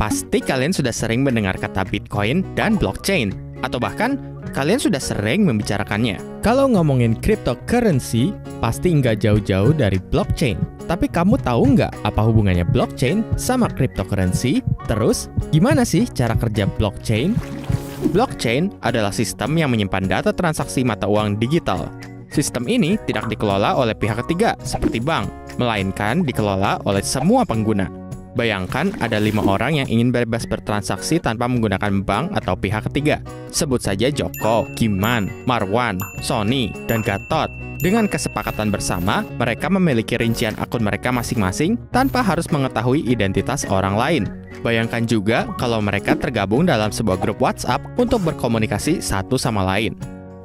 Pasti kalian sudah sering mendengar kata Bitcoin dan blockchain, atau bahkan kalian sudah sering membicarakannya. Kalau ngomongin cryptocurrency, pasti nggak jauh-jauh dari blockchain. Tapi kamu tahu nggak apa hubungannya blockchain sama cryptocurrency? Terus, gimana sih cara kerja blockchain? Blockchain adalah sistem yang menyimpan data transaksi mata uang digital. Sistem ini tidak dikelola oleh pihak ketiga seperti bank, melainkan dikelola oleh semua pengguna. Bayangkan ada 5 orang yang ingin bebas bertransaksi tanpa menggunakan bank atau pihak ketiga. Sebut saja Joko, Giman, Marwan, Sony, dan Gatot. Dengan kesepakatan bersama, mereka memiliki rincian akun mereka masing-masing tanpa harus mengetahui identitas orang lain. Bayangkan juga kalau mereka tergabung dalam sebuah grup WhatsApp untuk berkomunikasi satu sama lain.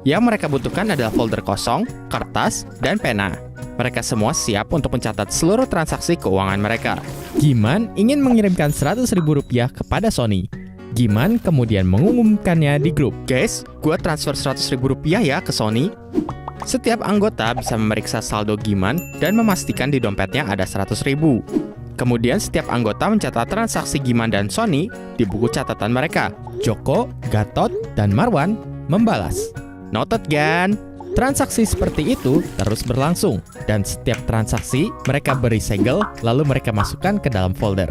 Yang mereka butuhkan adalah folder kosong, kertas, dan pena. Mereka semua siap untuk mencatat seluruh transaksi keuangan mereka. Giman ingin mengirimkan Rp100.000 kepada Sony. Giman kemudian mengumumkannya di grup. Guys, gua transfer Rp100.000 ya ke Sony. Setiap anggota bisa memeriksa saldo Giman dan memastikan di dompetnya ada Rp100.000. Kemudian setiap anggota mencatat transaksi Giman dan Sony di buku catatan mereka. Joko, Gatot, dan Marwan membalas. Noted kan? Transaksi seperti itu terus berlangsung, dan setiap transaksi mereka beri segel, lalu mereka masukkan ke dalam folder.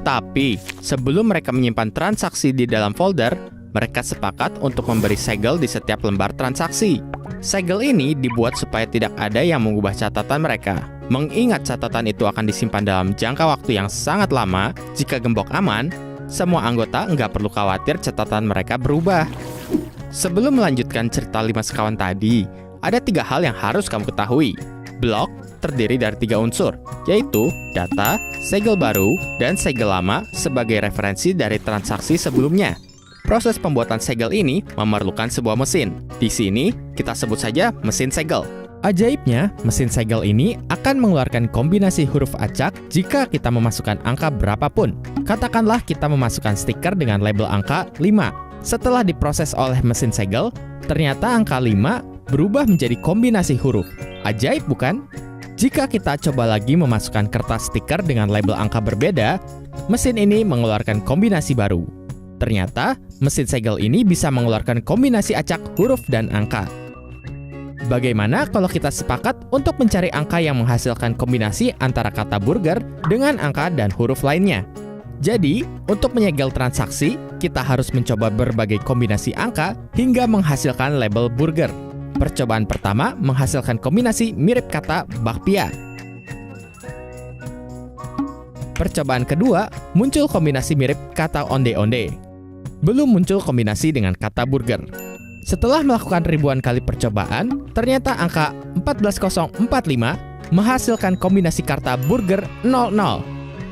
Tapi, sebelum mereka menyimpan transaksi di dalam folder, mereka sepakat untuk memberi segel di setiap lembar transaksi. Segel ini dibuat supaya tidak ada yang mengubah catatan mereka. Mengingat catatan itu akan disimpan dalam jangka waktu yang sangat lama, jika gembok aman, semua anggota nggak perlu khawatir catatan mereka berubah. Sebelum melanjutkan cerita 5 sekawan tadi, ada 3 hal yang harus kamu ketahui. Blok terdiri dari 3 unsur, yaitu data, segel baru, dan segel lama sebagai referensi dari transaksi sebelumnya. Proses pembuatan segel ini memerlukan sebuah mesin. Di sini, kita sebut saja mesin segel. Ajaibnya, mesin segel ini akan mengeluarkan kombinasi huruf acak jika kita memasukkan angka berapapun. Katakanlah kita memasukkan stiker dengan label angka 5. Setelah diproses oleh mesin segel, ternyata angka 5 berubah menjadi kombinasi huruf. Ajaib bukan? Jika kita coba lagi memasukkan kertas stiker dengan label angka berbeda, mesin ini mengeluarkan kombinasi baru. Ternyata, mesin segel ini bisa mengeluarkan kombinasi acak huruf dan angka. Bagaimana kalau kita sepakat untuk mencari angka yang menghasilkan kombinasi antara kata burger dengan angka dan huruf lainnya? Jadi, untuk menyegel transaksi, kita harus mencoba berbagai kombinasi angka hingga menghasilkan label burger. Percobaan pertama menghasilkan kombinasi mirip kata bakpia. Percobaan kedua muncul kombinasi mirip kata onde-onde. Belum muncul kombinasi dengan kata burger. Setelah melakukan ribuan kali percobaan, ternyata angka 14045 menghasilkan kombinasi kata burger 00.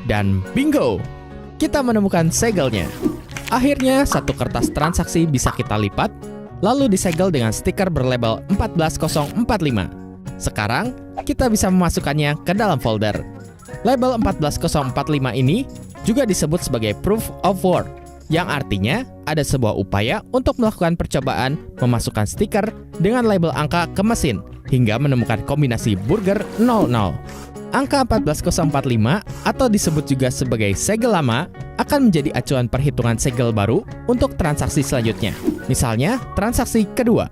Dan bingo! Kita menemukan segelnya. Akhirnya, satu kertas transaksi bisa kita lipat, lalu disegel dengan stiker berlabel 14045. Sekarang, kita bisa memasukkannya ke dalam folder. Label 14045 ini juga disebut sebagai proof of work, yang artinya ada sebuah upaya untuk melakukan percobaan memasukkan stiker dengan label angka ke mesin, hingga menemukan kombinasi burger 00. Angka 14045 atau disebut juga sebagai segel lama akan menjadi acuan perhitungan segel baru untuk transaksi selanjutnya. Misalnya, transaksi kedua.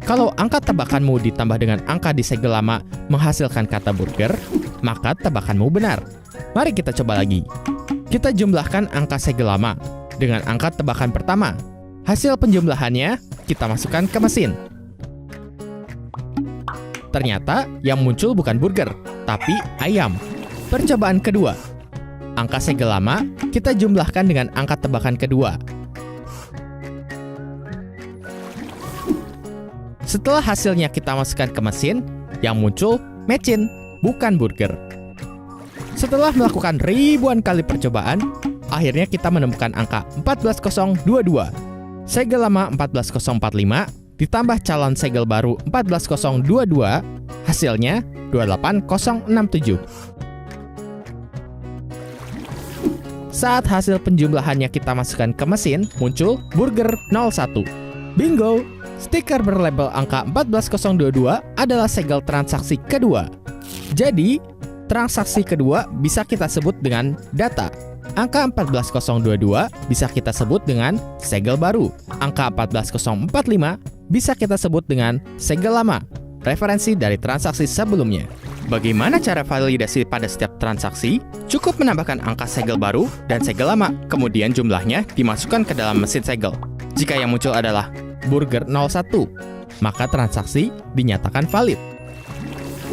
Kalau angka tebakanmu ditambah dengan angka di segel lama menghasilkan kata burger, maka tebakanmu benar. Mari kita coba lagi. Kita jumlahkan angka segel lama dengan angka tebakan pertama. Hasil penjumlahannya kita masukkan ke mesin. Ternyata yang muncul bukan burger, tapi ayam. Percobaan kedua. Angka segel lama kita jumlahkan dengan angka tebakan kedua. Setelah hasilnya kita masukkan ke mesin, yang muncul mecin, bukan burger. Setelah melakukan ribuan kali percobaan, akhirnya kita menemukan angka 14022. Segel lama 14045 ditambah calon segel baru 14022, hasilnya 28067. Saat hasil penjumlahannya kita masukkan ke mesin, muncul burger 01. Bingo! Stiker berlabel angka 14022 adalah segel transaksi kedua. Jadi, transaksi kedua bisa kita sebut dengan data. Angka 14022 bisa kita sebut dengan segel baru. Angka 14045 bisa kita sebut dengan segel lama, referensi dari transaksi sebelumnya. Bagaimana cara validasi pada setiap transaksi? Cukup menambahkan angka segel baru dan segel lama, kemudian jumlahnya dimasukkan ke dalam mesin segel. Jika yang muncul adalah burger 01, maka transaksi dinyatakan valid.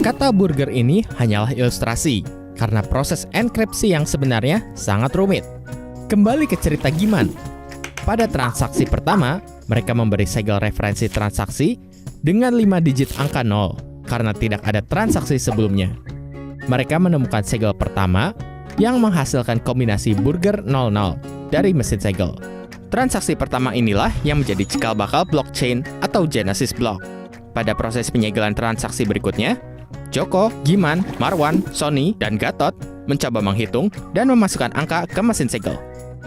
Kata burger ini hanyalah ilustrasi, karena proses enkripsi yang sebenarnya sangat rumit. Kembali ke cerita Giman. Pada transaksi pertama, mereka memberi segel referensi transaksi dengan 5 digit angka 0, karena tidak ada transaksi sebelumnya. Mereka menemukan segel pertama yang menghasilkan kombinasi burger 00 dari mesin segel. Transaksi pertama inilah yang menjadi cikal bakal blockchain atau Genesis block. Pada proses penyegelan transaksi berikutnya, Joko, Giman, Marwan, Sony, dan Gatot mencoba menghitung dan memasukkan angka ke mesin segel.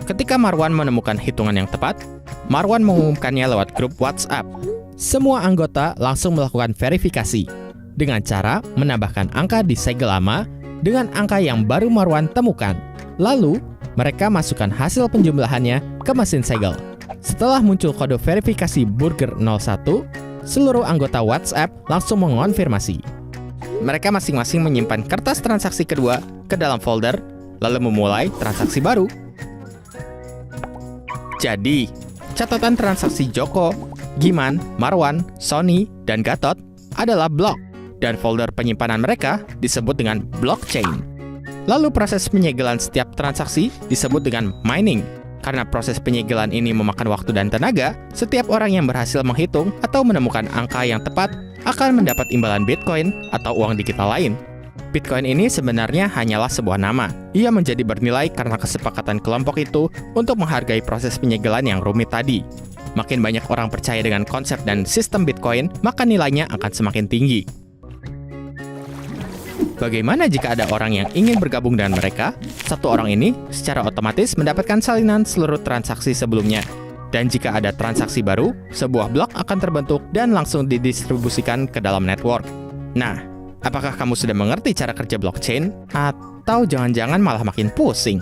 Ketika Marwan menemukan hitungan yang tepat, Marwan mengumumkannya lewat grup WhatsApp. Semua anggota langsung melakukan verifikasi dengan cara menambahkan angka di segel lama dengan angka yang baru Marwan temukan. Lalu, mereka masukkan hasil penjumlahannya ke mesin segel. Setelah muncul kode verifikasi burger 01, seluruh anggota WhatsApp langsung mengonfirmasi. Mereka masing-masing menyimpan kertas transaksi kedua ke dalam folder, lalu memulai transaksi baru. Jadi, catatan transaksi Joko, Giman, Marwan, Sony, dan Gatot adalah blok, dan folder penyimpanan mereka disebut dengan blockchain. Lalu proses penyegelan setiap transaksi disebut dengan mining. Karena proses penyegelan ini memakan waktu dan tenaga, setiap orang yang berhasil menghitung atau menemukan angka yang tepat akan mendapat imbalan Bitcoin atau uang digital lain. Bitcoin ini sebenarnya hanyalah sebuah nama. Ia menjadi bernilai karena kesepakatan kelompok itu untuk menghargai proses penyegelan yang rumit tadi. Makin banyak orang percaya dengan konsep dan sistem Bitcoin, maka nilainya akan semakin tinggi. Bagaimana jika ada orang yang ingin bergabung dengan mereka? Satu orang ini secara otomatis mendapatkan salinan seluruh transaksi sebelumnya. Dan jika ada transaksi baru, sebuah blok akan terbentuk dan langsung didistribusikan ke dalam network. Nah, apakah kamu sudah mengerti cara kerja blockchain? Atau jangan-jangan malah makin pusing?